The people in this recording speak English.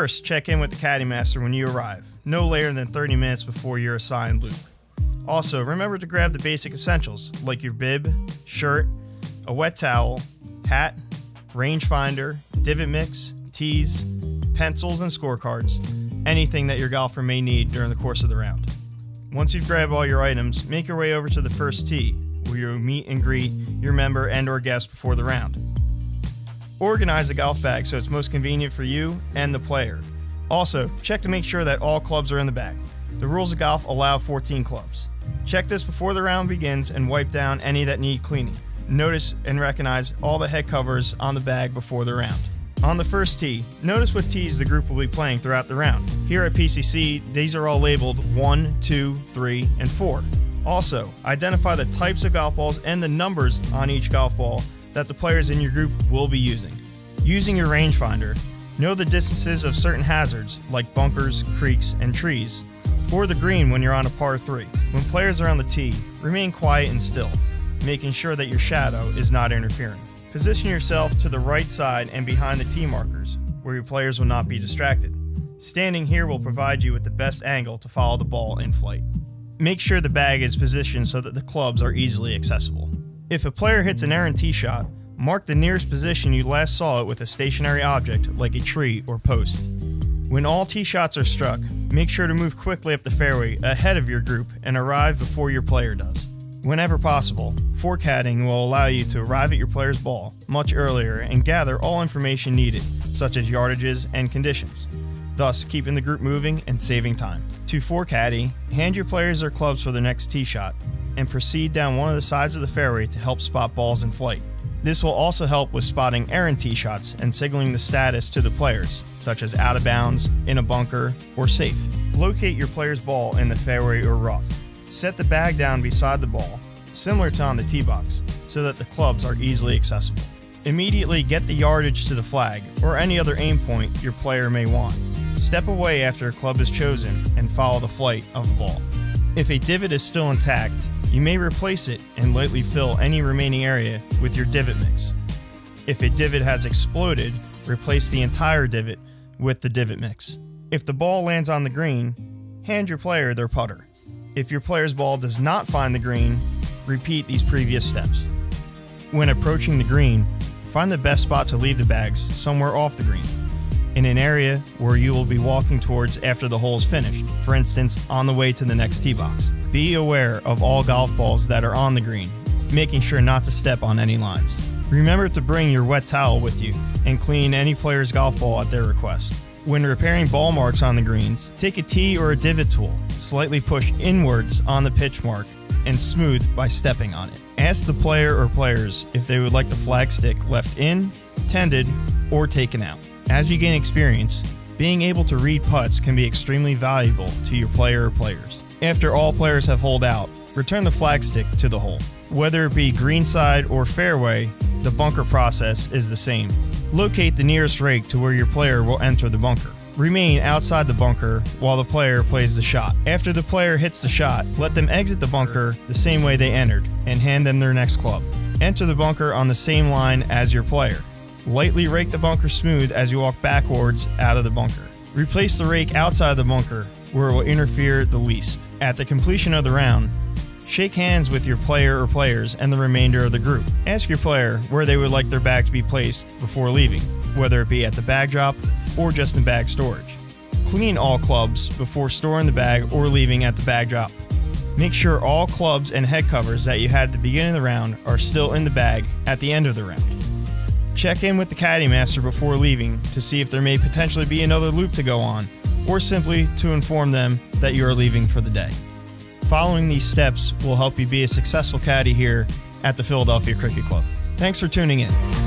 First, check in with the Caddie Master when you arrive, no later than 30 minutes before your assigned loop. Also, remember to grab the basic essentials like your bib, shirt, a wet towel, hat, rangefinder, divot mix, tees, pencils and scorecards, anything that your golfer may need during the course of the round. Once you've grabbed all your items, make your way over to the first tee, where you'll meet and greet your member and or guest before the round. Organize the golf bag so it's most convenient for you and the player. Also, check to make sure that all clubs are in the bag. The rules of golf allow 14 clubs. Check this before the round begins and wipe down any that need cleaning. Notice and recognize all the head covers on the bag before the round. On the first tee, notice what tees the group will be playing throughout the round. Here at PCC, these are all labeled 1, 2, 3, and 4. Also, identify the types of golf balls and the numbers on each golf ball that the players in your group will be using. Using your rangefinder, know the distances of certain hazards like bunkers, creeks, and trees, or the green when you're on a par 3. When players are on the tee, remain quiet and still, making sure that your shadow is not interfering. Position yourself to the right side and behind the tee markers, where your players will not be distracted. Standing here will provide you with the best angle to follow the ball in flight. Make sure the bag is positioned so that the clubs are easily accessible. If a player hits an errant tee shot, mark the nearest position you last saw it with a stationary object like a tree or post. When all tee shots are struck, make sure to move quickly up the fairway ahead of your group and arrive before your player does. Whenever possible, forecaddying will allow you to arrive at your player's ball much earlier and gather all information needed, such as yardages and conditions, thus keeping the group moving and saving time. To forecaddy, hand your players their clubs for their next tee shot and proceed down one of the sides of the fairway to help spot balls in flight. This will also help with spotting errant tee shots and signaling the status to the players, such as out of bounds, in a bunker, or safe. Locate your player's ball in the fairway or rough. Set the bag down beside the ball, similar to on the tee box, so that the clubs are easily accessible. Immediately get the yardage to the flag or any other aim point your player may want. Step away after a club is chosen and follow the flight of the ball. If a divot is still intact, you may replace it and lightly fill any remaining area with your divot mix. If a divot has exploded, replace the entire divot with the divot mix. If the ball lands on the green, hand your player their putter. If your player's ball does not find the green, repeat these previous steps. When approaching the green, find the best spot to leave the bags somewhere off the green, in an area where you will be walking towards after the hole is finished, for instance, on the way to the next tee box. Be aware of all golf balls that are on the green, making sure not to step on any lines. Remember to bring your wet towel with you and clean any player's golf ball at their request. When repairing ball marks on the greens, take a tee or a divot tool, slightly push inwards on the pitch mark, and smooth by stepping on it. Ask the player or players if they would like the flag stick left in, tended, or taken out. As you gain experience, being able to read putts can be extremely valuable to your player or players. After all players have holed out, return the flag stick to the hole. Whether it be greenside or fairway, the bunker process is the same. Locate the nearest rake to where your player will enter the bunker. Remain outside the bunker while the player plays the shot. After the player hits the shot, let them exit the bunker the same way they entered and hand them their next club. Enter the bunker on the same line as your player. Lightly rake the bunker smooth as you walk backwards out of the bunker. Replace the rake outside the bunker where it will interfere the least. At the completion of the round, shake hands with your player or players and the remainder of the group. Ask your player where they would like their bag to be placed before leaving, whether it be at the bag drop or just in bag storage. Clean all clubs before storing the bag or leaving at the bag drop. Make sure all clubs and head covers that you had at the beginning of the round are still in the bag at the end of the round. Check in with the Caddie Master before leaving to see if there may potentially be another loop to go on, or simply to inform them that you are leaving for the day. Following these steps will help you be a successful caddy here at the Philadelphia Cricket Club. Thanks for tuning in.